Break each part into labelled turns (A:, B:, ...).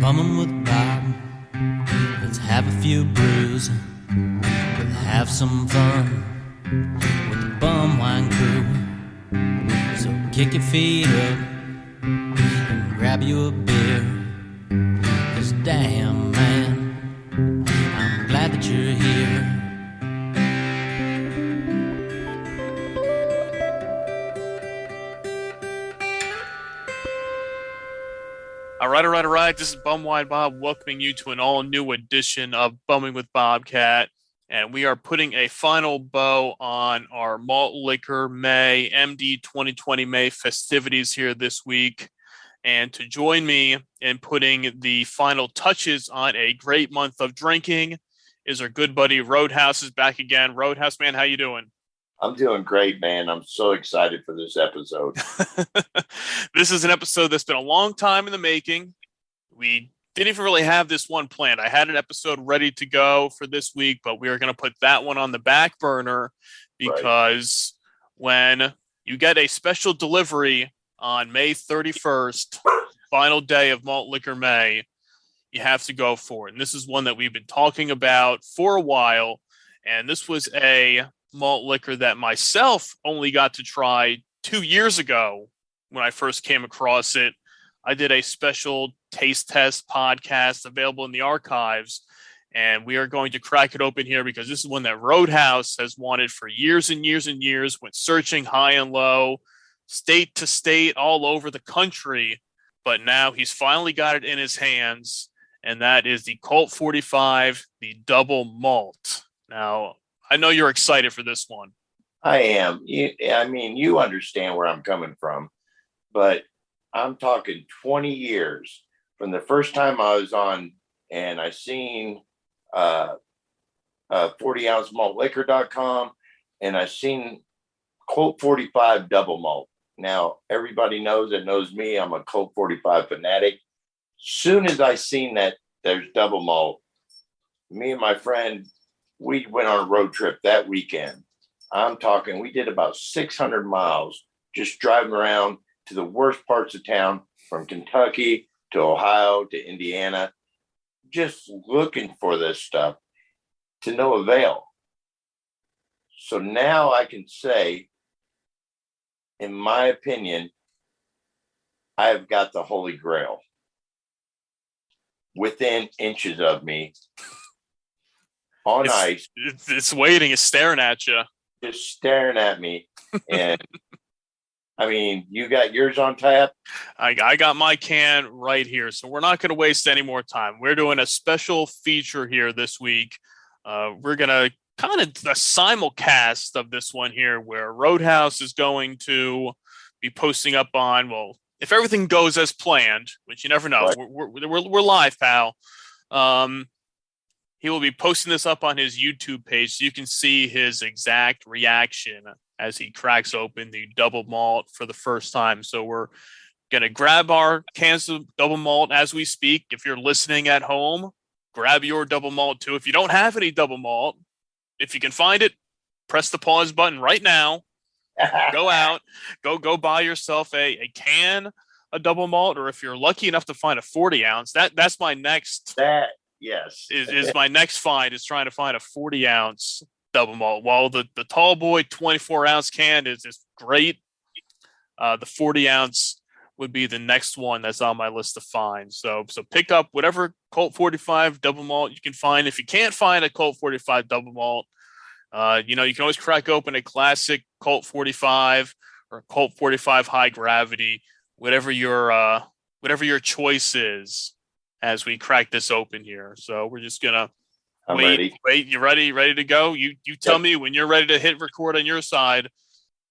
A: Bumming with Bob. Let's have a few brews. We'll have some fun with the bum wine crew. So kick your feet up and grab you a beer. 'Cause damn, man, I'm glad that you're here.
B: All right. This is Bumwine Bob welcoming you to an all-new edition of Bumming with Bobcat. And we are putting a final bow on our Malt Liquor May, MD 2020 May festivities here this week. And to join me in putting the final touches on a great month of drinking is our good buddy Roadhouse is back again. Roadhouse, man, how you doing?
C: I'm doing great, man. I'm so excited for this episode.
B: This is an episode that's been a long time in the making. We didn't even really have this one planned. I had an episode ready to go for this week, but we are going to put that one on the back burner because when you get a special delivery on May 31st, final day of Malt Liquor May, you have to go for it. And this is one that we've been talking about for a while. And this was a malt liquor that myself only got to try 2 years ago when I first came across it. I did a special taste test podcast available in the archives, and we are going to crack it open here because this is one that Roadhouse has wanted for years and years and years, went searching high and low, state to state, all over the country, but now he's finally got it in his hands, and that is the Colt 45, the Double Malt. Now, I know you're excited for this one.
C: I am. You understand where I'm coming from, but I'm talking 20 years from the first time I was on and I seen 40ounce maltliquor.com and I seen Colt 45 Double Malt. Now, everybody knows me. I'm a Colt 45 fanatic. Soon as I seen that there's Double Malt, me and my friend, we went on a road trip that weekend. I'm talking, we did about 600 miles just driving around to the worst parts of town, from Kentucky to Ohio to Indiana, just looking for this stuff to no avail. So now I can say, in my opinion, I have got the Holy Grail within inches of me. On ice.
B: It's waiting. It's staring at you.
C: Just staring at me. And I mean, you got yours on tap?
B: I got my can right here. So we're not going to waste any more time. We're doing a special feature here this week. We're going to kind of a simulcast of this one here where Roadhouse is going to be posting up on, well, if everything goes as planned, which you never know. Right. We're live, pal. He will be posting this up on his YouTube page so you can see his exact reaction as he cracks open the Double Malt for the first time. So we're going to grab our cans of Double Malt as we speak. If you're listening at home, grab your Double Malt too. If you don't have any Double Malt, if you can find it, press the pause button right now. Go out, go buy yourself a can of Double Malt, or if you're lucky enough to find a 40 ounce, that's my next...
C: Yes.
B: Is my next find is trying to find a 40 ounce Double Malt. While the tall boy 24 ounce can is great, the 40 ounce would be the next one that's on my list to find. So pick up whatever Colt 45 Double Malt you can find. If you can't find a Colt 45 Double Malt, you can always crack open a classic Colt 45 or Colt 45 High Gravity, whatever your choice is. As we crack this open here. So we're just going to wait. You ready to go? You tell me when you're ready to hit record on your side.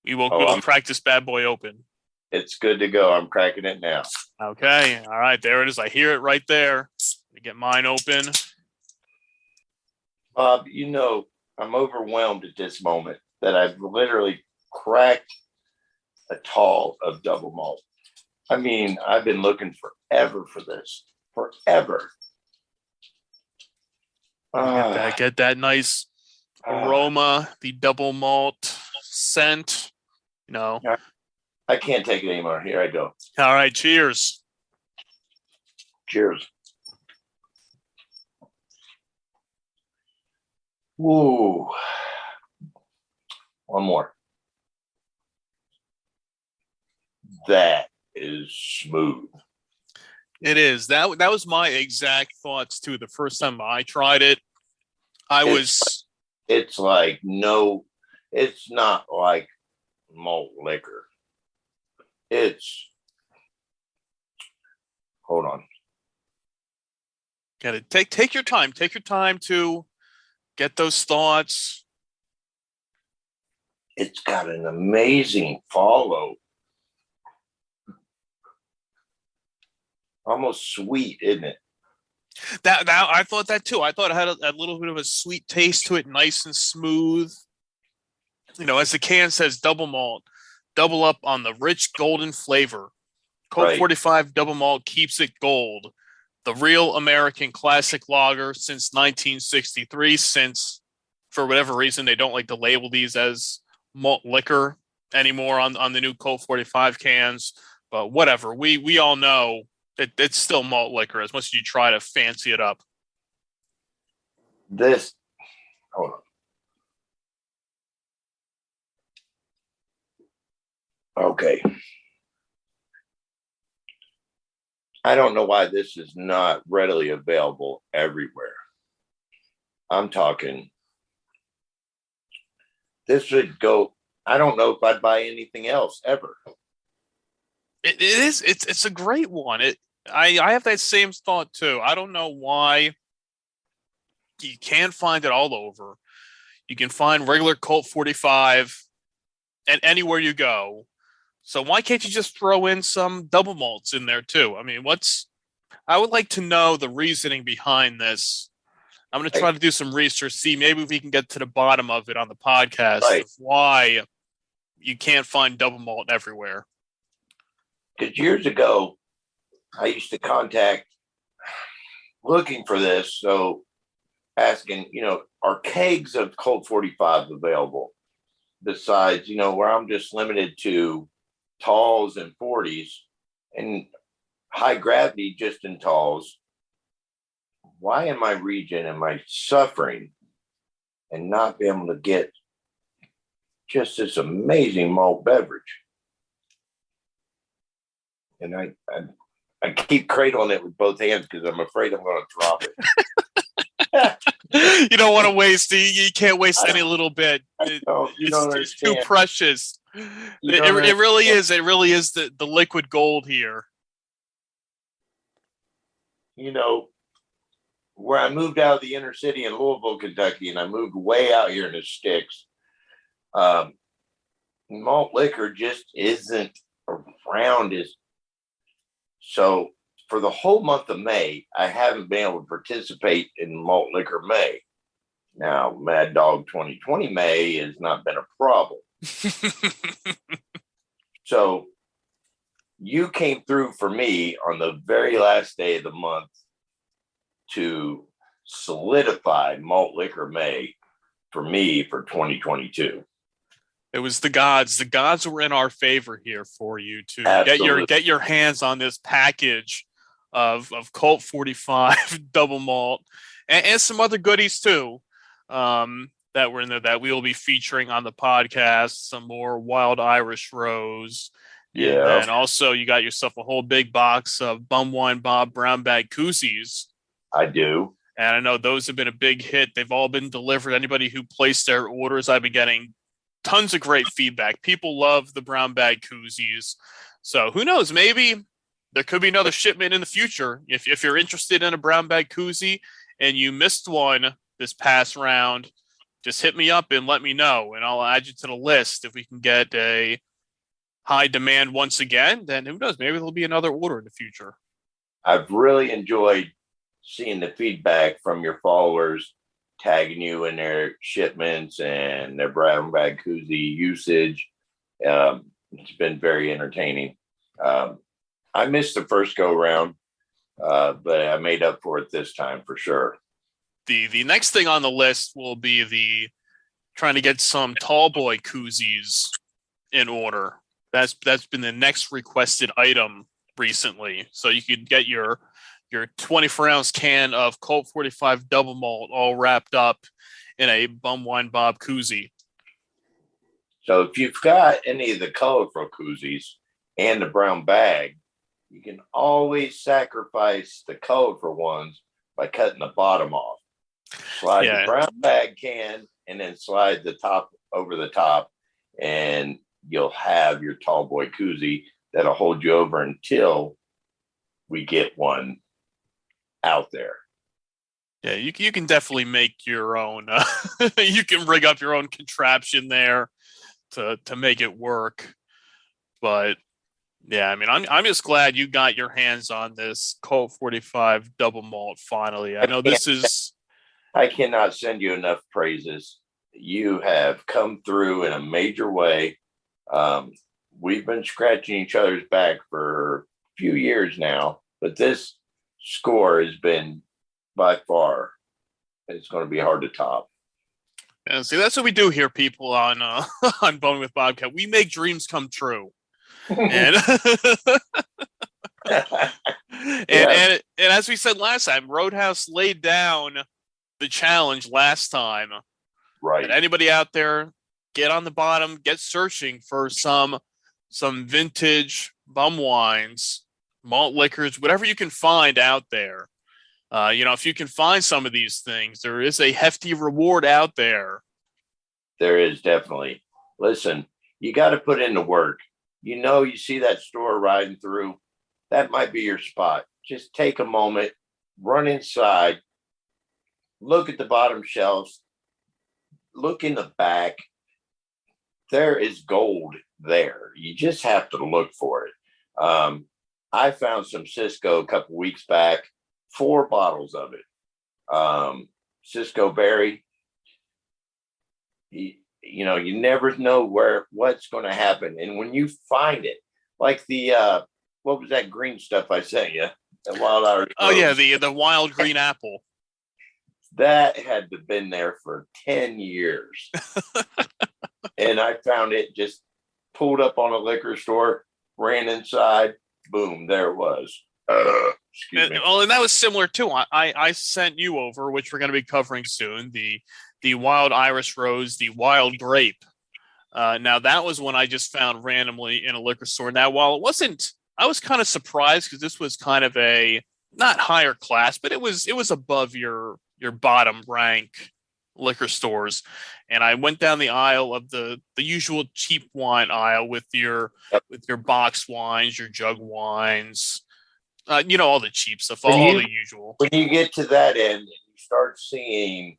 B: We will go crack this bad boy open.
C: It's good to go. I'm cracking it now.
B: Okay. All right. There it is. I hear it right there. Let me get mine open.
C: Bob, I'm overwhelmed at this moment that I've literally cracked a tall of Double Malt. I mean, I've been looking forever for this. Forever.
B: Get that nice aroma, the Double Malt scent.
C: I can't take it anymore. Here I go.
B: All right, cheers.
C: Cheers. Ooh. One more. That is smooth.
B: It is. That was my exact thoughts too. The first time I tried it,
C: It's like no, it's not like malt liquor. Hold on.
B: Gotta take your time. Take your time to get those thoughts.
C: It's got an amazing follow. Almost sweet, isn't it?
B: That I thought that too. I thought it had a little bit of a sweet taste to it, nice and smooth. As the can says, double malt, double up on the rich golden flavor. Colt
C: Right.
B: 45 Double Malt keeps it gold. The real American classic lager since 1963. Since, for whatever reason, they don't like to label these as malt liquor anymore on the new Colt 45 cans. But whatever, we all know it's still malt liquor as much as you try to fancy it up.
C: Hold on. Okay. I don't know why this is not readily available everywhere. I'm talking, this would go, I don't know if I'd buy anything else ever.
B: It is. It's a great one. I have that same thought too. I don't know why you can't find it all over. You can find regular Colt 45 and anywhere you go. So why can't you just throw in some double malts in there too? I mean, I would like to know the reasoning behind this. I'm going to try to do some research, see maybe we can get to the bottom of it on the podcast of why you can't find double malt everywhere.
C: Because years ago, I used to contact looking for this. So asking, are kegs of Colt 45 available? Besides, where I'm just limited to talls and 40s and high gravity just in talls. Why in my region am I suffering and not be able to get just this amazing malt beverage? And I keep cradling it with both hands because I'm afraid I'm going to drop it.
B: You don't want to waste. You can't waste any little bit.
C: It's
B: too precious. It really is. It really is the liquid gold here.
C: Where I moved out of the inner city in Louisville, Kentucky, and I moved way out here in the sticks, malt liquor just isn't around. So for the whole month of May, I haven't been able to participate in Malt Liquor May. Now, Mad Dog 2020 May has not been a problem. So you came through for me on the very last day of the month to solidify Malt Liquor May for me for 2022.
B: It was the gods. The gods were in our favor here for you to get your hands on this package of Colt 45 Double Malt and some other goodies too that were in there that we will be featuring on the podcast. Some more Wild Irish Rose.
C: Yeah.
B: And also you got yourself a whole big box of Bum Wine Bob brown bag koozies.
C: I do.
B: And I know those have been a big hit. They've all been delivered. Anybody who placed their orders, I've been getting tons of great feedback. People love the brown bag koozies. So who knows? Maybe there could be another shipment in the future. If you're interested in a brown bag koozie and you missed one this past round, just hit me up and let me know, and I'll add you to the list. If we can get a high demand once again, then who knows? Maybe there'll be another order in the future. I've
C: really enjoyed seeing the feedback from your followers, tagging you in their shipments and their brown bag koozie usage. It's been very entertaining. I missed the first go round, but I made up for it this time for sure.
B: The next thing on the list will be trying to get some tall boy koozies in order. That's been the next requested item recently. So you could get your 24-ounce can of Colt 45 Double Malt all wrapped up in a Bum Wine Bob koozie.
C: So if you've got any of the colorful koozies and the brown bag, you can always sacrifice the colorful ones by cutting the bottom off. Slide the brown bag can and then slide the top over the top, and you'll have your tall boy koozie that'll hold you over until we get one out there.
B: Yeah, you can definitely make your own. You can rig up your own contraption there to make it work. But yeah, I mean, I'm just glad you got your hands on this Colt 45 Double Malt finally. I know this is.
C: I cannot send you enough praises. You have come through in a major way. We've been scratching each other's back for a few years now, but this score has been by far, it's going to be hard to top.
B: And see, that's what we do here, people on on Bowling with Bobcat. We make dreams come true. And and as we said last time, Roadhouse laid down the challenge last time.
C: Right.
B: And anybody out there, get on the bottom, get searching for some vintage bum wines, malt liquors, whatever you can find out there. If you can find some of these things, there is a hefty reward out there.
C: There is definitely. Listen, you got to put in the work. You see that store riding through, that might be your spot. Just take a moment, run inside, look at the bottom shelves, look in the back. There is gold there. You just have to look for it. I found some Cisco a couple weeks back, 4 bottles of it. Cisco Berry. You never know what's going to happen. And when you find it, like the, what was that green stuff I sent you? The Wild Irish Rose.
B: Oh, yeah, the wild green apple.
C: That had to been there for 10 years. And I found it, just pulled up on a liquor store, ran inside, boom, there it was. Excuse me.
B: Well, and that was similar too. I sent you over, which we're going to be covering soon, the Wild Irish Rose, the Wild Grape. Now that was one I just found randomly in a liquor store. Now, while it wasn't, I was kind of surprised because this was kind of a not higher class, but it was above your bottom rank liquor stores. And I went down the aisle of the usual cheap wine aisle with your box wines, your jug wines, all the cheap stuff, all the usual.
C: When you get to that end and you start seeing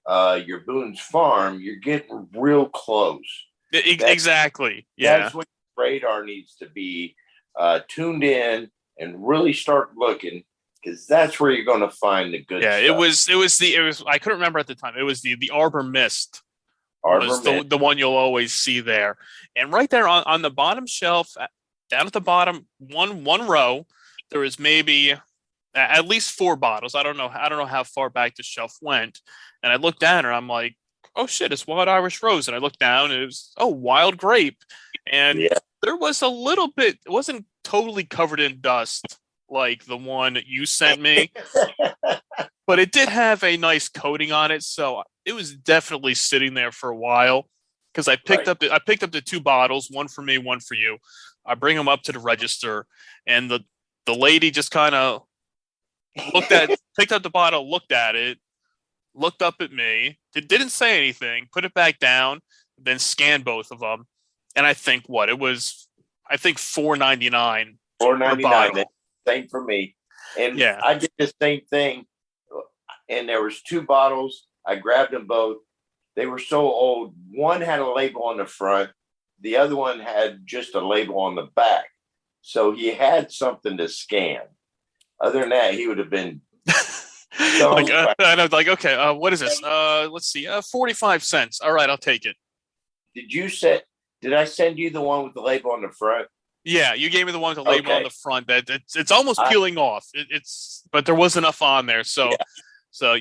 C: your Boone's Farm, you're getting real close.
B: Exactly. Yeah.
C: That's when your radar needs to be tuned in and really start looking, because that's where you're going to find the good stuff. It was
B: I couldn't remember at the time. It was the Arbor Mist.
C: Mist.
B: The one you'll always see there. And right there on the bottom shelf, down at the bottom, one row, there was maybe at least 4 bottles. I don't know how far back the shelf went. And I looked down and I'm like, oh shit, it's Wild Irish Rose. And I looked down and it was, Wild Grape. And there was a little bit, it wasn't totally covered in dust like the one you sent me, but it did have a nice coating on it. So it was definitely sitting there for a while, because I picked up the 2 bottles, one for me, one for you. I bring them up to the register, and the lady just kind of picked up the bottle, looked at it, looked up at me, didn't say anything, put it back down, then scanned both of them. And I think $4.99.
C: $4.99. Same for me. And I did the same thing. And there was 2 bottles. I grabbed them both. They were so old. One had a label on the front. The other one had just a label on the back. So he had something to scan. Other than that, he would have been
B: and I was like, okay, what is this? Let's see, 45 cents. All right, I'll take it.
C: Did I send you the one with the label on the front?
B: Yeah, you gave me the one with the label on the front. That it's almost peeling off. But there was enough on there. So, So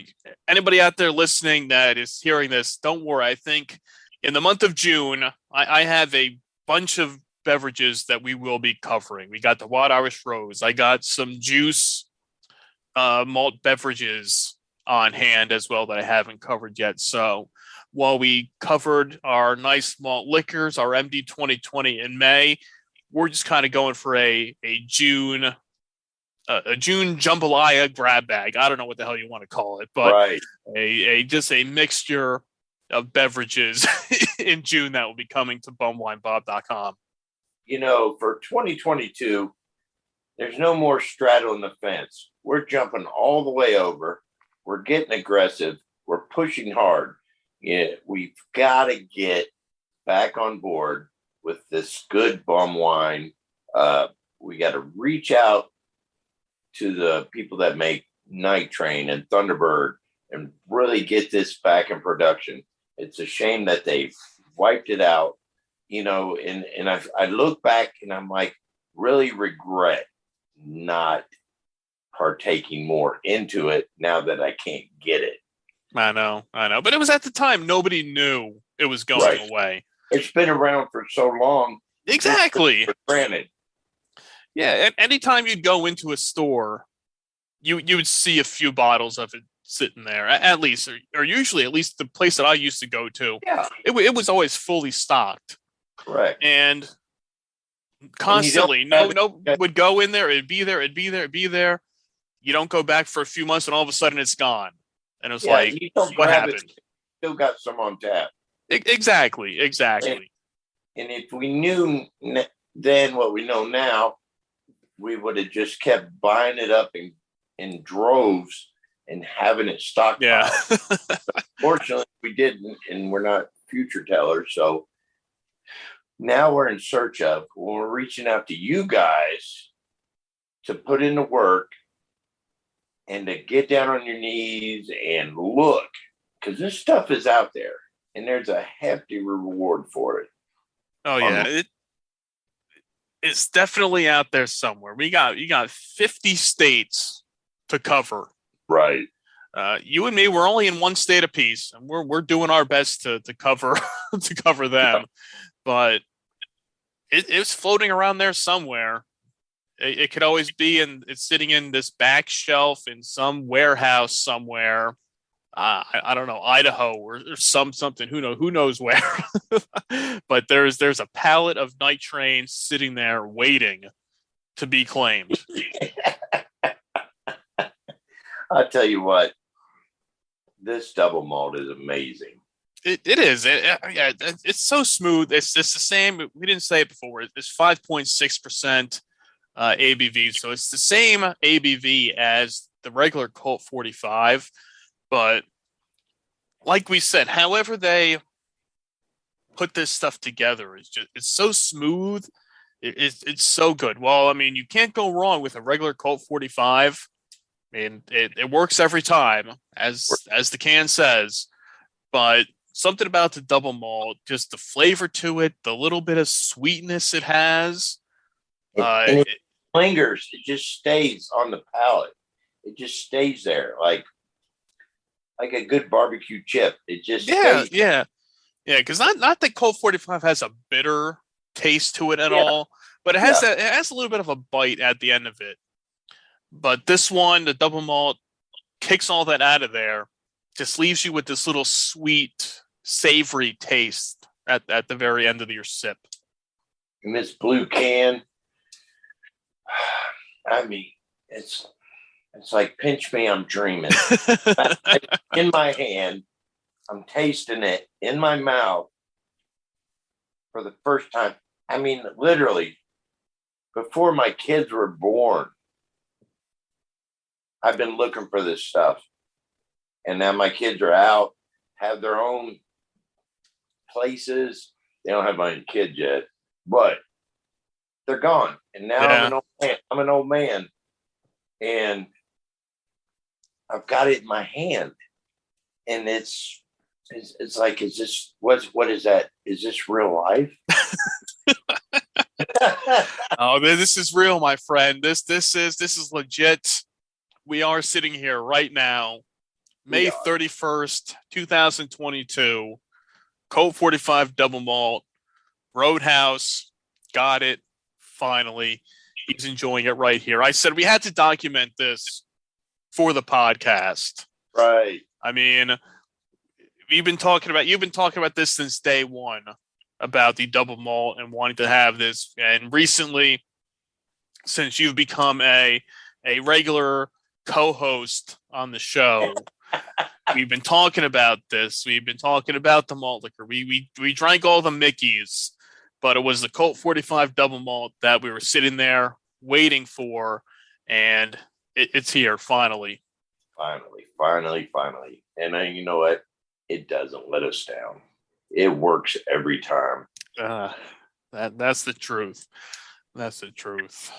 B: anybody out there listening that is hearing this, don't worry. I think in the month of June, I have a bunch of beverages that we will be covering. We got the Wild Irish Rose. I got some juice malt beverages on hand as well that I haven't covered yet. So while we covered our nice malt liquors, our MD 2020 in May, we're just kind of going for a June jambalaya grab bag. I don't know what the hell you want to call it, but
C: Right.
B: just a mixture of beverages in June that will be coming to bumwinebob.com.
C: For 2022, there's no more straddling the fence. We're jumping all the way over. We're getting aggressive. We're pushing hard. Yeah, we've got to get back on board with this good bum wine. We got to reach out to the people that make Night Train and Thunderbird and really get this back in production. It's a shame that they've wiped it out, and I look back and I'm like, really regret not partaking more into it now that I can't get it.
B: I know. But it was at the time, nobody knew it was going away.
C: It's been around for so long.
B: Exactly.
C: For granted.
B: Yeah. Anytime you'd go into a store, you would see a few bottles of it sitting there, at least, or usually, at least the place that I used to go to.
C: Yeah.
B: It was always fully stocked.
C: Correct.
B: And constantly, no would go in there. It'd be there. You don't go back for a few months, and all of a sudden it's gone. And it's like, what happened?
C: Still got some on tap.
B: Exactly.
C: And if we knew then what we know now, we would have just kept buying it up in droves and having it stocked.
B: Yeah.
C: Fortunately, we didn't, and we're not future tellers. So now we're in search of, when we're reaching out to you guys to put in the work and to get down on your knees and look, because this stuff is out there and there's a hefty reward for it.
B: Oh yeah. It's definitely out there somewhere. You got 50 states to cover.
C: Right.
B: You and me, we're only in one state apiece, and we're doing our best to cover to cover them. But it's floating around there somewhere. It could always be it's sitting in this back shelf in some warehouse somewhere. I don't know, Idaho or something. Who knows where? But there's a pallet of Night Train sitting there waiting to be claimed.
C: I'll tell you what, this double malt is amazing.
B: It is. It's so smooth. It's the same. We didn't say it before. It's 5.6% ABV, so it's the same ABV as the regular Colt 45. But like we said, however they put this stuff together, it's so smooth. It's so good. Well, I mean, you can't go wrong with a regular Colt 45. I mean, it works every time, as the can says. But something about the double malt, just the flavor to it, the little bit of sweetness it has.
C: And it lingers. It just stays on the palate. It just stays there, like a good barbecue chip. It just stays.
B: Yeah. Because not that Colt 45 has a bitter taste to it at all, but it has it has a little bit of a bite at the end of it. But this one, the double malt, kicks all that out of there. Just leaves you with this little sweet, savory taste at the very end of your sip.
C: And this blue can, I mean, it's like pinch me, I'm dreaming. In my hand, I'm tasting it in my mouth for the first time. I mean, literally, before my kids were born, I've been looking for this stuff. And now my kids are out, have their own places. They don't have my own kids yet, but they're gone. And now I'm an old man. And I've got it in my hand. And it's like, is this, what is that? Is this real life?
B: Oh, this is real, my friend. This is legit. We are sitting here right now, May 31st, 2022, Colt 45 double malt, Roadhouse, got it, finally. He's enjoying it right here. I said we had to document this for the podcast.
C: Right.
B: I mean, you've been talking about this since day one about the double malt and wanting to have this. And recently, since you've become a regular co-host on the show, we've been talking about this. We've been talking about the malt liquor. We drank all the Mickeys, but it was the Colt 45 double malt that we were sitting there waiting for, and it's here finally.
C: Finally. And you know what? It doesn't let us down. It works every time.
B: That's the truth. That's the truth.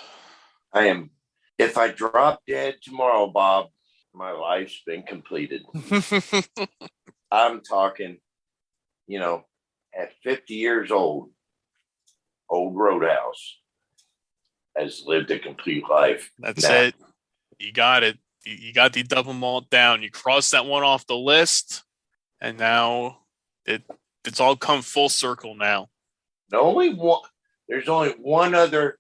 C: If I drop dead tomorrow, Bob, my life's been completed. I'm talking, at 50 years old Roadhouse has lived a complete life.
B: That's it. You got it. You got the double malt down. You crossed that one off the list, and now it's all come full circle now.
C: There's only one other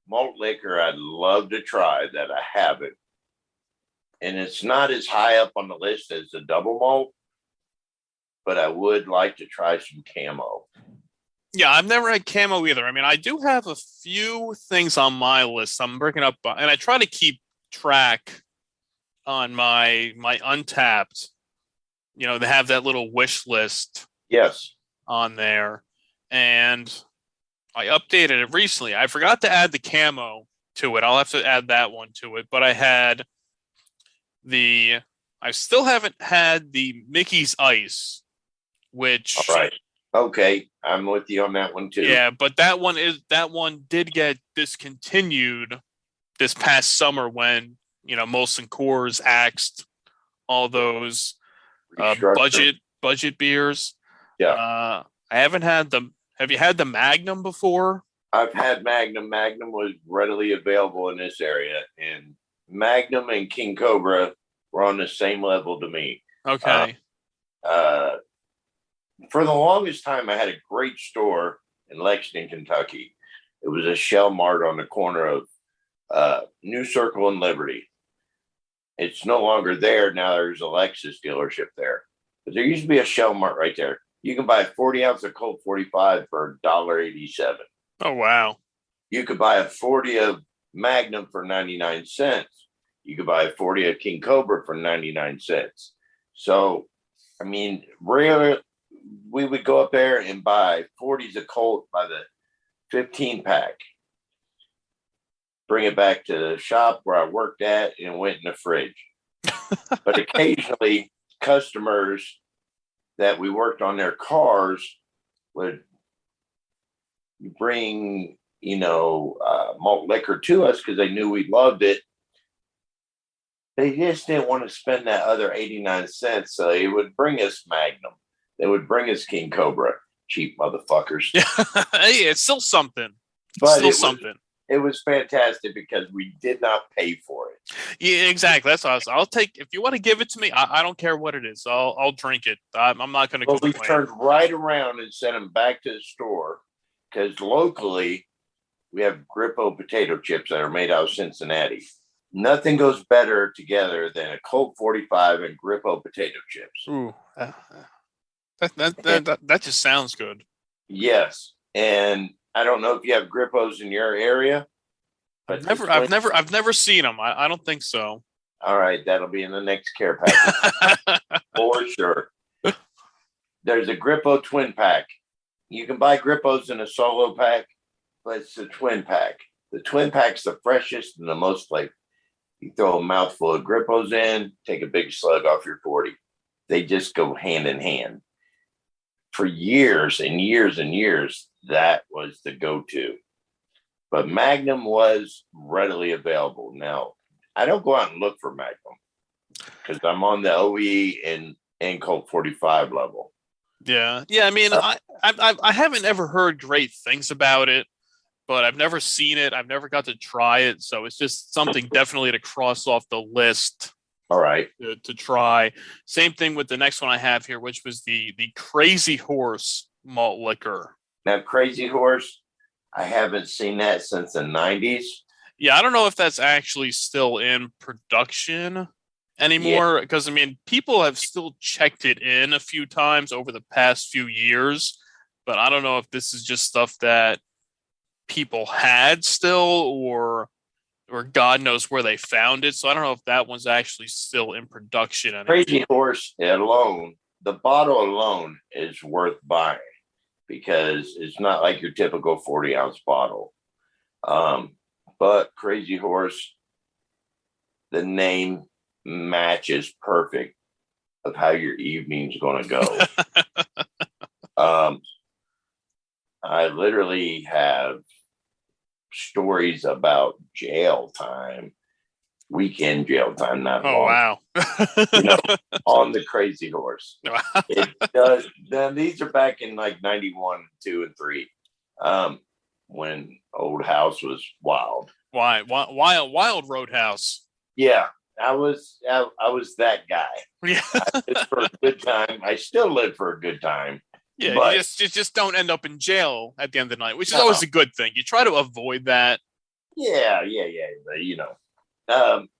C: malt liquor I'd love to try that I haven't, and it's not as high up on the list as the double malt, but I would like to try some camo.
B: Yeah, I've never had camo either. I mean, I do have a few things on my list I'm bringing up, and I try to keep track on my Untapped. They have that little wish list.
C: Yes.
B: On there, and I updated it recently. I forgot to add the camo to it. I'll have to add that one to it. But I still haven't had the Mickey's Ice, which.
C: All right. Okay, I'm with you on that one too.
B: Yeah, but that one did get discontinued this past summer when Molson Coors axed all those budget beers.
C: Yeah.
B: I haven't had them. Have you had the Magnum before?
C: I've had Magnum. Magnum was readily available in this area, and Magnum and King Cobra were on the same level to me.
B: Okay.
C: For the longest time, I had a great store in Lexington, Kentucky. It was a Shell Mart on the corner of New Circle and Liberty. It's no longer there. Now there's a Lexus dealership there. But there used to be a Shell Mart right there. You can buy a 40 ounce of Colt 45 for $1.87.
B: Oh, wow.
C: You could buy a 40 of Magnum for 99 cents. You could buy a 40 of King Cobra for 99 cents. So, I mean, rarely we would go up there and buy 40s of Colt by the 15 pack. Bring it back to the shop where I worked at and went in the fridge. But occasionally, customers that we worked on their cars would bring, malt liquor to us because they knew we loved it. They just didn't want to spend that other 89 cents. So they would bring us Magnum. They would bring us King Cobra. Cheap motherfuckers.
B: Hey, it's still something.
C: It was fantastic because we did not pay for it.
B: Yeah, exactly. That's awesome. I'll take, if you want to give it to me, I don't care what it is. I'll drink it. I'm not going to complain.
C: We turned right around and sent them back to the store because locally we have Grippo potato chips that are made out of Cincinnati. Nothing goes better together than a Colt 45 and Grippo potato chips.
B: Ooh, that just sounds good.
C: Yes, and I don't know if you have Grippos in your area, but
B: I've never seen them. I don't think so.
C: All right, that'll be in the next care package for sure. There's a Grippo twin pack. You can buy Grippos in a solo pack, but it's a twin pack. The twin pack's the freshest and the most flavor. You throw a mouthful of Grippos in, take a big slug off your 40. They just go hand in hand. For years and years and years, that was the go-to. But Magnum was readily available. Now, I don't go out and look for Magnum because I'm on the OE and Colt 45 level.
B: Yeah. I mean, I haven't ever heard great things about it, but I've never seen it. I've never got to try it, so it's just something definitely to cross off the list.
C: All right.
B: To try. Same thing with the next one I have here, which was the Crazy Horse malt liquor.
C: Now, Crazy Horse, I haven't seen that since the 90s.
B: Yeah, I don't know if that's actually still in production. anymore? Because, I mean, people have still checked it in a few times over the past few years, but I don't know if this is just stuff that people had still, or God knows where they found it. So I don't know if that one's actually still in production anymore.
C: Crazy Horse alone, the bottle alone is worth buying because it's not like your typical 40-ounce bottle. But Crazy Horse, the name matches perfect of how your evening's going to go. I literally have stories about jail time, weekend jail time, not long.
B: Wow.
C: On the Crazy Horse. It does. Then these are back in like 91, 2, and 3, when Old House was wild.
B: Wild Roadhouse.
C: Yeah, I was that guy.
B: Yeah.
C: I lived for a good time. I still live for a good time.
B: Yeah,
C: but
B: you just don't end up in jail at the end of the night, which is always a good thing. You try to avoid that.
C: Yeah.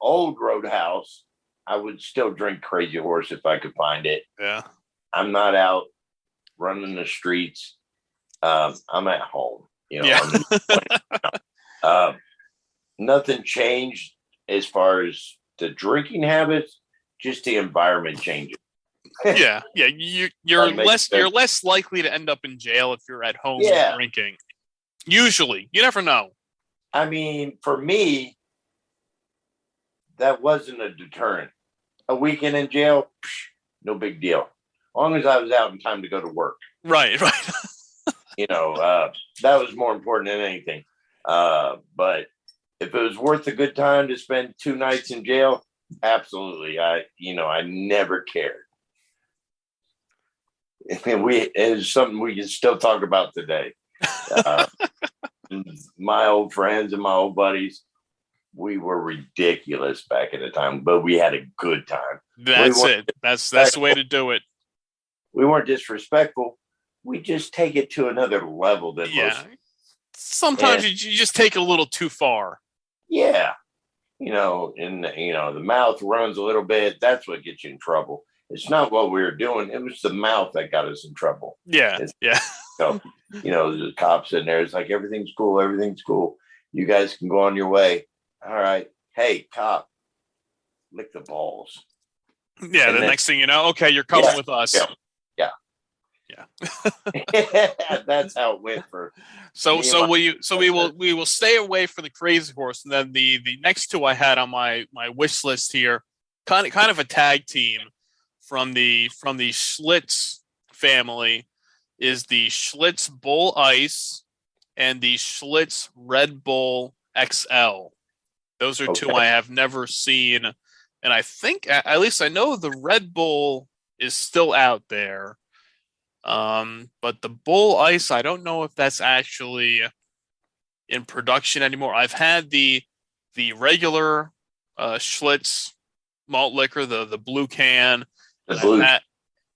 C: Old Roadhouse, I would still drink Crazy Horse if I could find it.
B: Yeah.
C: I'm not out running the streets. I'm at home. Nothing changed as far as the drinking habits, just the environment changes.
B: Yeah. You're less likely to end up in jail if you're at home drinking. Usually, you never know.
C: I mean, for me, that wasn't a deterrent. A weekend in jail, no big deal. As long as I was out in time to go to work.
B: Right.
C: That was more important than anything. But if it was worth a good time to spend 2 nights in jail, absolutely. I never cared. It's something we can still talk about today. My old friends and my old buddies, we were ridiculous back at the time, but we had a good time.
B: That's it. That's the way to do it.
C: We weren't disrespectful. We just take it to another level than most.
B: Sometimes you just take it a little too far.
C: Yeah. The mouth runs a little bit. That's what gets you in trouble. It's not what we were doing. It was the mouth that got us in trouble.
B: Yeah.
C: So, the cops in there. It's like, everything's cool. Everything's cool. You guys can go on your way. All right. Hey, cop, lick the balls.
B: Yeah. And the next thing you know, okay, you're coming with us.
C: Yeah. That's how it went for.
B: We will stay away from the Crazy Horse, and then the next two I had on my wish list here, kind of a tag team from the Schlitz family, is the Schlitz Bull Ice and the Schlitz Red Bull XL. Those are two I have never seen, and I think, at least I know, the Red Bull is still out there. But the Bull Ice, I don't know if that's actually in production anymore. I've had the regular Schlitz malt liquor, the blue can, and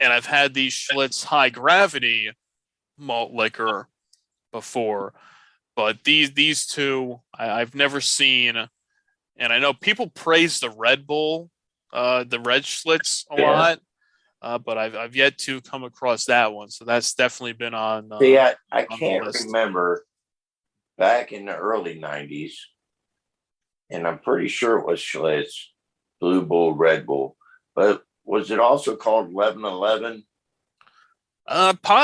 B: I've had the Schlitz High Gravity malt liquor before. But these two I've never seen, and I know people praise the Red Bull, the Red Schlitz a lot. But I've yet to come across that one, so that's definitely been on.
C: I can't remember back in the early '90s, and I'm pretty sure it was Schlitz, Blue Bull, Red Bull, but was it also called 1111?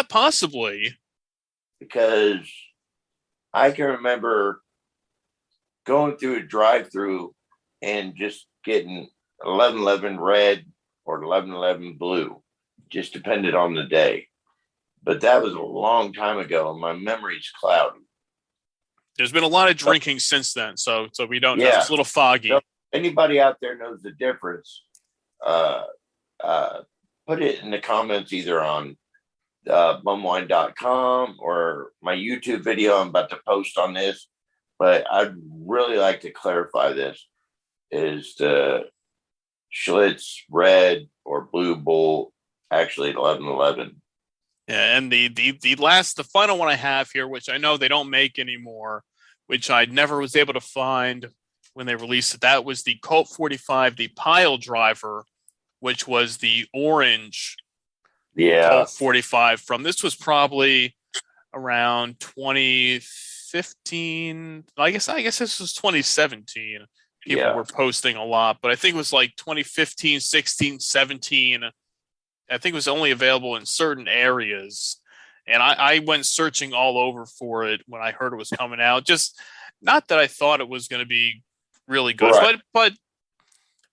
B: Possibly,
C: because I can remember going through a drive-through and just getting 1111 red or 1111 blue, just depended on the day. But that was a long time ago, and my memory's cloudy.
B: There's been a lot of drinking since then, so we don't know. It's a little foggy.
C: So if anybody out there knows the difference, put it in the comments either on bumwine.com or my YouTube video I'm about to post on this. But I'd really like to clarify this. Is the Schlitz Red or Blue Bull actually 1111?
B: Yeah, and the final one I have here, which I know they don't make anymore, which I never was able to find when they released it. That was the Colt 45, the pile driver, which was the orange Colt 45 from. This was probably around 2015. I guess this was 2017. People were posting a lot, but I think it was like 2015, 16, 17. I think it was only available in certain areas. And I went searching all over for it when I heard it was coming out. Just not that I thought it was going to be really good,
C: right.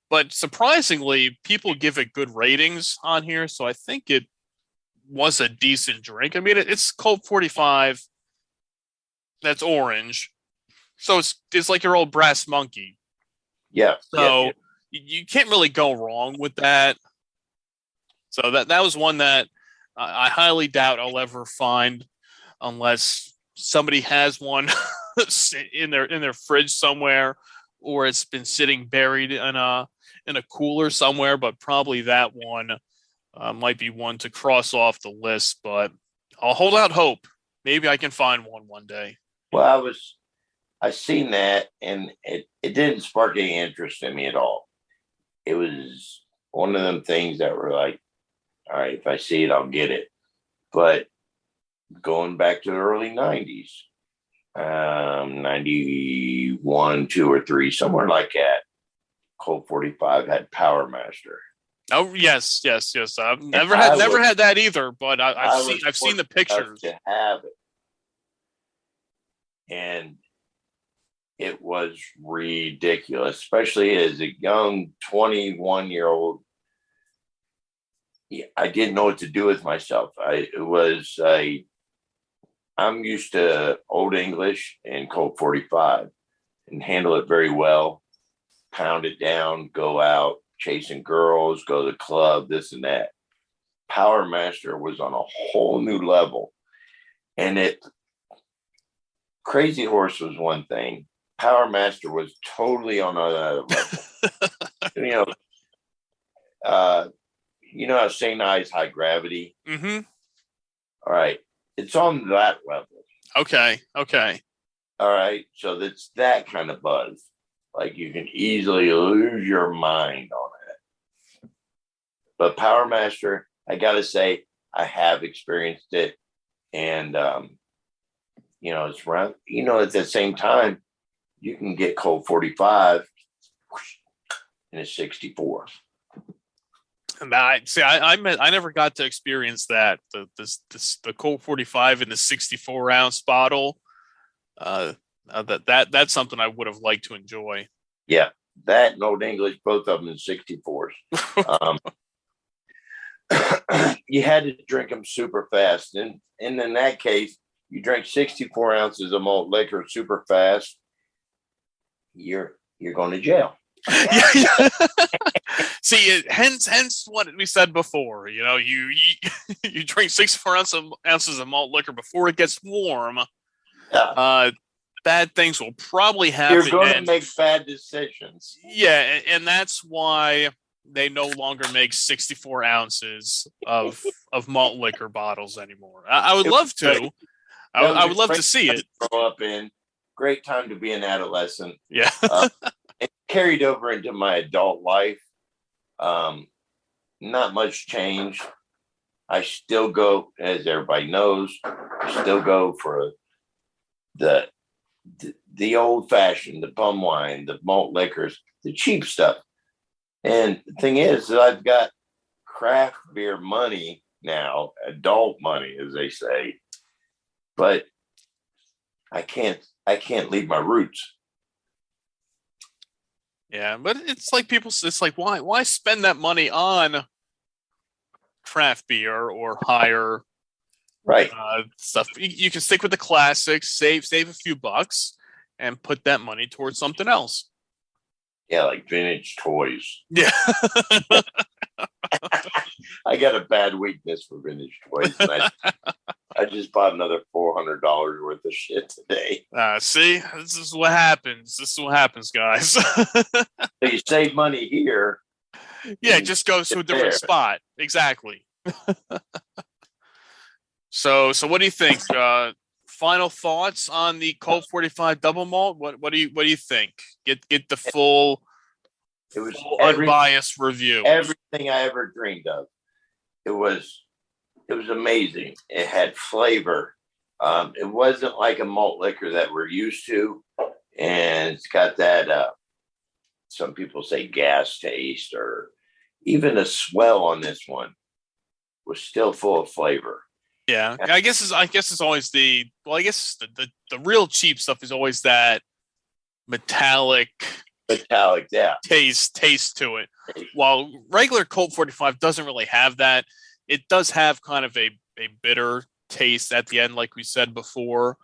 B: but surprisingly, people give it good ratings on here. So I think it was a decent drink. I mean, it's Colt 45. That's orange. So it's like your old brass monkey.
C: Yeah.
B: So you can't really go wrong with that. So that was one that I highly doubt I'll ever find unless somebody has one in their fridge somewhere, or it's been sitting buried in a cooler somewhere. But probably that one might be one to cross off the list. But I'll hold out hope. Maybe I can find one day.
C: Well, I seen that, and it didn't spark any interest in me at all. It was one of them things that were like, all right, if I see it, I'll get it. But going back to the early 90s, 91, 2 or 3, somewhere like that, Colt 45 had Power Master.
B: Oh yes. I've never had that either, but I've seen the pictures.
C: To have it, and it was ridiculous, especially as a young 21-year-old. I didn't know what to do with myself. I'm used to Old English and Colt 45 and handle it very well. Pound it down, go out, chasing girls, go to the club, this and that. Power Master was on a whole new level. And Crazy Horse was one thing. Power Master was totally on another level. You know how St. Ives High Gravity?
B: Mm-hmm.
C: All right. It's on that level.
B: Okay.
C: All right. So that's that kind of buzz. Like you can easily lose your mind on it. But Power Master, I got to say, I have experienced it. And, it's around, at the same time, you can get Colt 45 in a 64.
B: And I never got to experience that. The Colt 45 in the 64-ounce bottle. That's something I would have liked to enjoy.
C: Yeah, that and Old English, both of them in 64s. You had to drink them super fast, and in that case, you drink 64 ounces of malt liquor super fast. You're going to jail.
B: Yeah. See, hence what we said before. You drink 64 ounces of malt liquor before it gets warm.
C: Yeah.
B: Bad things will probably happen.
C: You're going to make bad decisions.
B: Yeah, and that's why they no longer make 64 ounces of malt liquor bottles anymore. I would love to. I would love to see it.
C: Grow up in. Great time to be an adolescent.
B: Yeah.
C: It carried over into my adult life. Not much change. I still go, as everybody knows, I still go for the old fashioned, the bum wine, the malt liquors, the cheap stuff. And the thing is that I've got craft beer money now, adult money, as they say, but I can't leave my roots.
B: Yeah, but it's like why spend that money on craft beer or higher
C: right
B: stuff? You can stick with the classics, save a few bucks, and put that money towards something else.
C: Yeah, like vintage toys.
B: Yeah.
C: I got a bad weakness for vintage toys. And I just bought another $400 worth of shit today.
B: See, this is what happens. Guys.
C: So you save money here.
B: Yeah, it just goes to a different spot. Exactly. So what do you think? final thoughts on the Colt 45 Double Malt? What do you think? Get the full,
C: It was
B: unbiased review.
C: Everything I ever dreamed of. It was amazing. It had flavor. It wasn't like a malt liquor that we're used to, and it's got that. Some people say gas taste, or even a swell on this one was still full of flavor.
B: Yeah, I guess it's always the real cheap stuff is always that metallic,
C: yeah,
B: taste to it. While regular Colt 45 doesn't really have that, it does have kind of a bitter taste at the end, like we said before.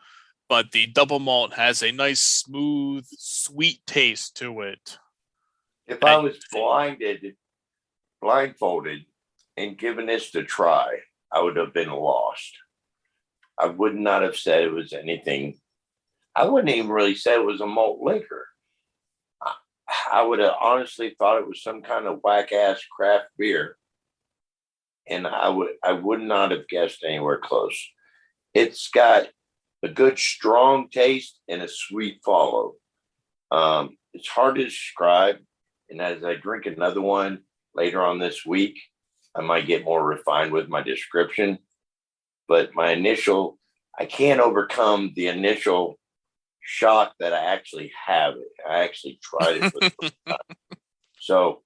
B: But the double malt has a nice, smooth, sweet taste to it.
C: If I was blindfolded, and given this to try, I would have been lost. I would not have said it was anything. I wouldn't even really say it was a malt liquor. I would have honestly thought it was some kind of whack ass craft beer, and I would not have guessed anywhere close. It's got a good strong taste and a sweet follow. It's hard to describe, and as I drink another one later on this week, I might get more refined with my description. But I can't overcome the initial shock that I actually have it. I actually tried it for the first time. So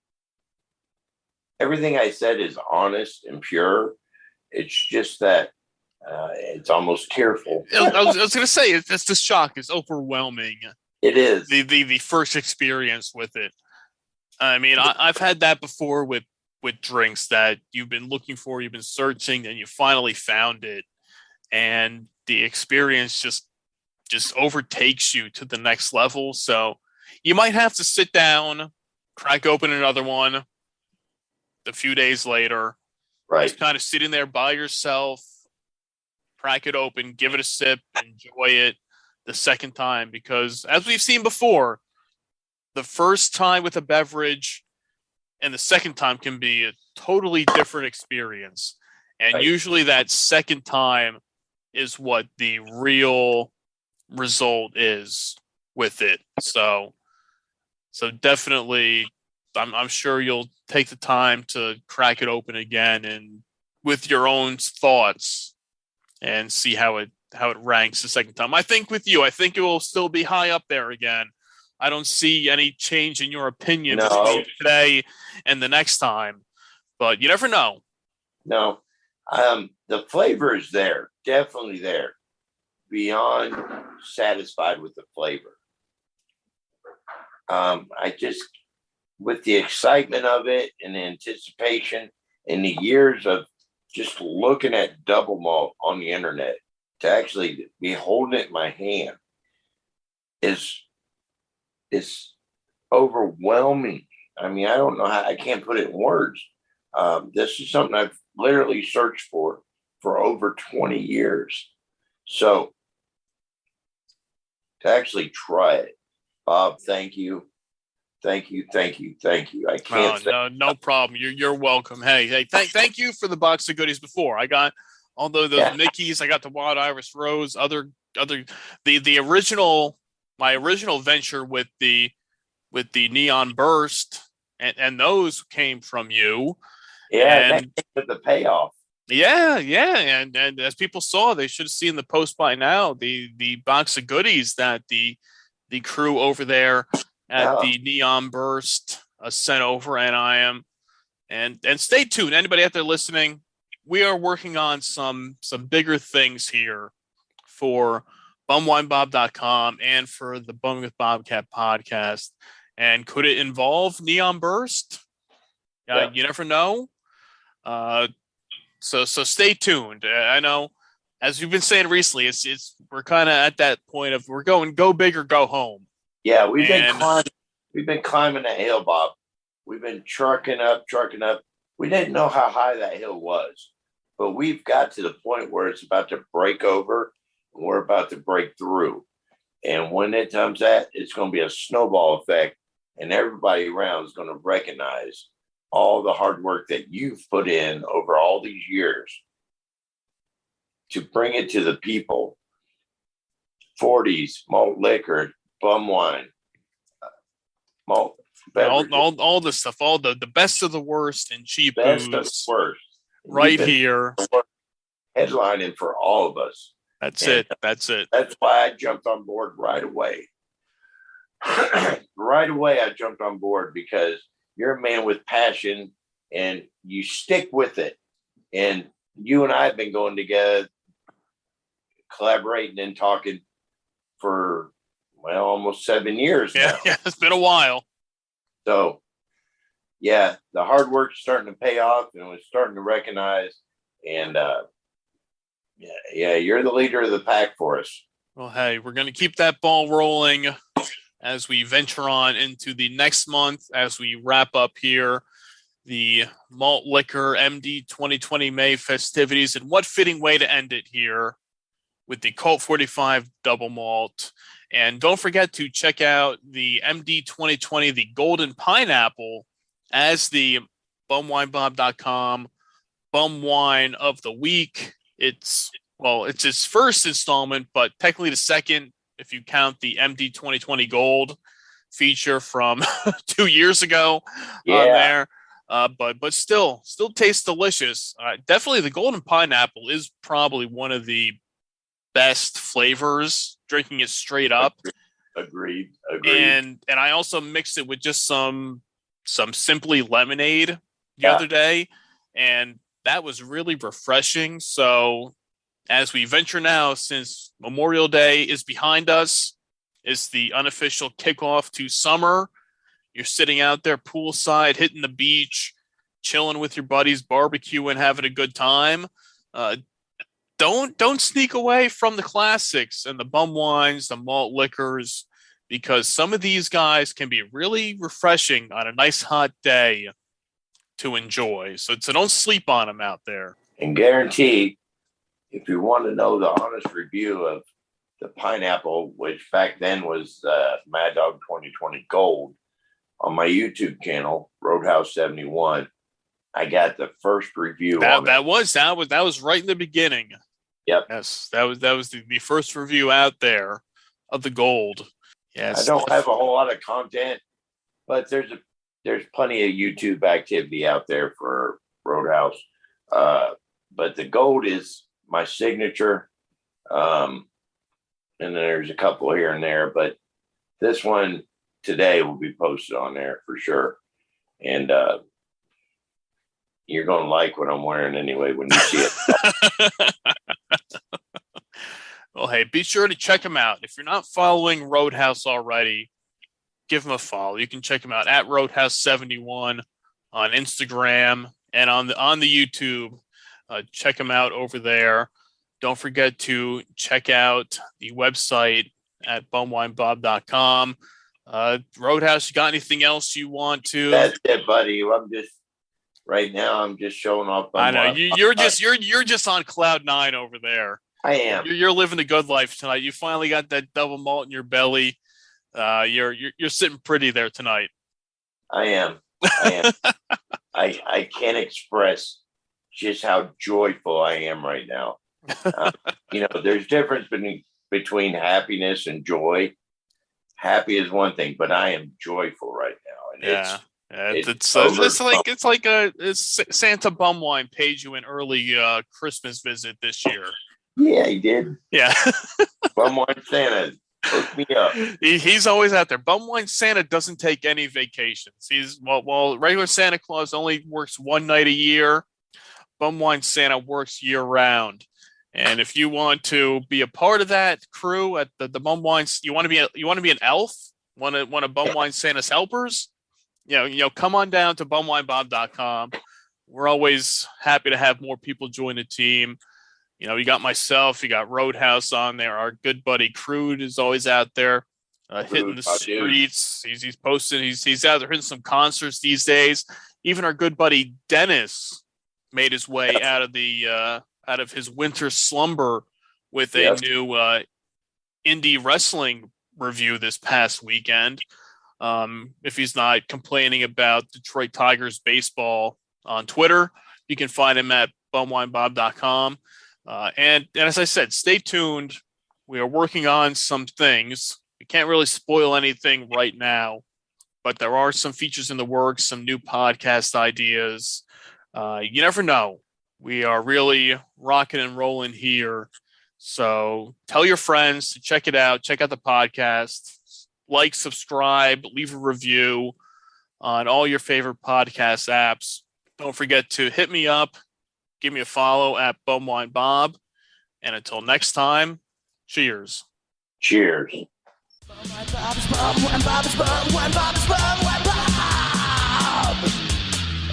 C: everything I said is honest and pure. It's just that it's almost tearful.
B: I was going to say, it's the shock is overwhelming.
C: It is.
B: The first experience with it. I mean, I've had that before with drinks that you've been looking for, you've been searching, and you finally found it. And the experience just overtakes you to the next level. So you might have to sit down, crack open another one a few days later.
C: Right.
B: Just kind of sitting there by yourself, crack it open, give it a sip, enjoy it the second time. Because as we've seen before, the first time with a beverage and the second time can be a totally different experience. And
C: right.
B: Usually that second time is what the real result is with it. So definitely, I'm sure you'll take the time to crack it open again and with your own thoughts and see how it ranks the second time. I think with you, I think it will still be high up there again. I don't see any change in your opinion between today and the next time, but you never know.
C: No, the flavor is there, definitely there. Beyond satisfied with the flavor. I just, with the excitement of it and the anticipation and the years of just looking at double malt on the internet, to actually be holding it in my hand is overwhelming. I mean, I don't know how, I can't put it in words. This is something I've literally searched for over 20 years. So to actually try it, Bob, thank you. I can't.
B: No problem. You're welcome. Hey, thank you for the box of goodies before. I got all those Mickeys. I got the Wild Iris Rose. The original, my original venture with the Neon Burst, and those came from you.
C: Yeah, and that the payoff.
B: Yeah, and as people saw, they should have seen the post by now. The box of goodies that the crew over there at the Neon Burst sent over, and I am, and stay tuned. Anybody out there listening, we are working on some bigger things here for bumwinebob.com and for the Bumming with Bobcat podcast. And could it involve Neon Burst? You never know. So stay tuned. I know, as you've been saying recently, we're kind of at that point of we're going go big or go home.
C: Yeah, we've been climbing the hill, Bob. We've been trucking up. We didn't know how high that hill was, but we've got to the point where it's about to break over, and we're about to break through. And when it comes at, it's going to be a snowball effect, and everybody around is going to recognize all the hard work that you've put in over all these years to bring it to the people. 40s, malt liquor, bum wine, malt beverages.
B: All the stuff, all the best of the worst and cheap
C: Best of the
B: booze
C: worst.
B: right here.
C: Headlining for all of us.
B: That's
C: And
B: it. That's it.
C: That's why I jumped on board right away. Right away, I jumped on board because you're a man with passion and you stick with it. And you and I have been going together, collaborating and talking for, well, almost 7 years now.
B: Yeah, it's been a while.
C: So, yeah, the hard work's starting to pay off and we're starting to recognize. And, yeah, you're the leader of the pack for us.
B: Well, hey, we're going to keep that ball rolling as we venture on into the next month, as we wrap up here the Malt Liquor MD 2020 May festivities. And what fitting way to end it here with the Colt 45 Double Malt. And don't forget to check out the MD 2020, the Golden Pineapple, as the bumwinebob.com Bum Wine of the Week. It's its first installment, but technically the second if you count the MD 2020 Gold feature from 2 years ago on there. But still tastes delicious. Definitely the Golden Pineapple is probably one of the best flavors, drinking it straight up.
C: Agreed.
B: And I also mixed it with just some Simply lemonade the other day, and that was really refreshing. So as we venture now, since Memorial Day is behind us, it's the unofficial kickoff to summer. You're sitting out there poolside, hitting the beach, chilling with your buddies, barbecuing, having a good time. Don't sneak away from the classics and the bum wines, the malt liquors, because some of these guys can be really refreshing on a nice hot day to enjoy. So don't sleep on them out there.
C: And guaranteed, if you want to know the honest review of the pineapple, which back then was Mad Dog 2020 Gold, on my YouTube channel, Roadhouse 71, I got the first review.
B: That was right in the beginning.
C: Yep.
B: Yes, that was the first review out there of the Gold. Yes.
C: I don't have a whole lot of content, but there's plenty of YouTube activity out there for Roadhouse. But the Gold is my signature. And then there's a couple here and there, but this one today will be posted on there for sure. And you're going to like what I'm wearing anyway when you see it.
B: Well, hey, be sure to check them out. If you're not following Roadhouse already, give them a follow. You can check them out at Roadhouse71 on Instagram and on the YouTube. Check them out over there. Don't forget to check out the website at bumwinebob.com. Roadhouse, you got anything else you want to?
C: That's it, buddy. Right now I'm just showing off.
B: I know you're just on cloud nine over there.
C: I am.
B: You're living the good life tonight. You finally got that double malt in your belly. You're sitting pretty there tonight.
C: I am. I can't express just how joyful I am right now. There's difference between happiness and joy. Happy is one thing, but I am joyful right now, and
B: it's like a Santa Bum Wine paid you an early Christmas visit this year.
C: Yeah, he did.
B: Yeah,
C: Bum Wine Santa hooked me up.
B: He's always out there. Bum Wine Santa doesn't take any vacations. While regular Santa Claus only works one night a year, Bum Wine Santa works year round. And if you want to be a part of that crew at the Bum Wine, you want to be an elf, one of Bum Wine Santa's helpers, come on down to bumwinebob.com. We're always happy to have more people join the team. You got myself, you got Roadhouse on there. Our good buddy Crude is always out there hitting the streets. He's posting. He's out there hitting some concerts these days. Even our good buddy Dennis made his way out of his winter slumber with a new indie wrestling review this past weekend. If he's not complaining about Detroit Tigers baseball on Twitter, you can find him at bumwinebob.com. And as I said, stay tuned We are working on some things. We can't really spoil anything right now, but there are some features in the works, some new podcast ideas. You never know. We are really rocking and rolling here. So tell your friends to check it out. Check out the podcast. Like, subscribe, leave a review on all your favorite podcast apps. Don't forget to hit me up. Give me a follow at Bumwine Bob. And until next time, cheers.
C: Cheers.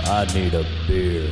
A: I need a beer.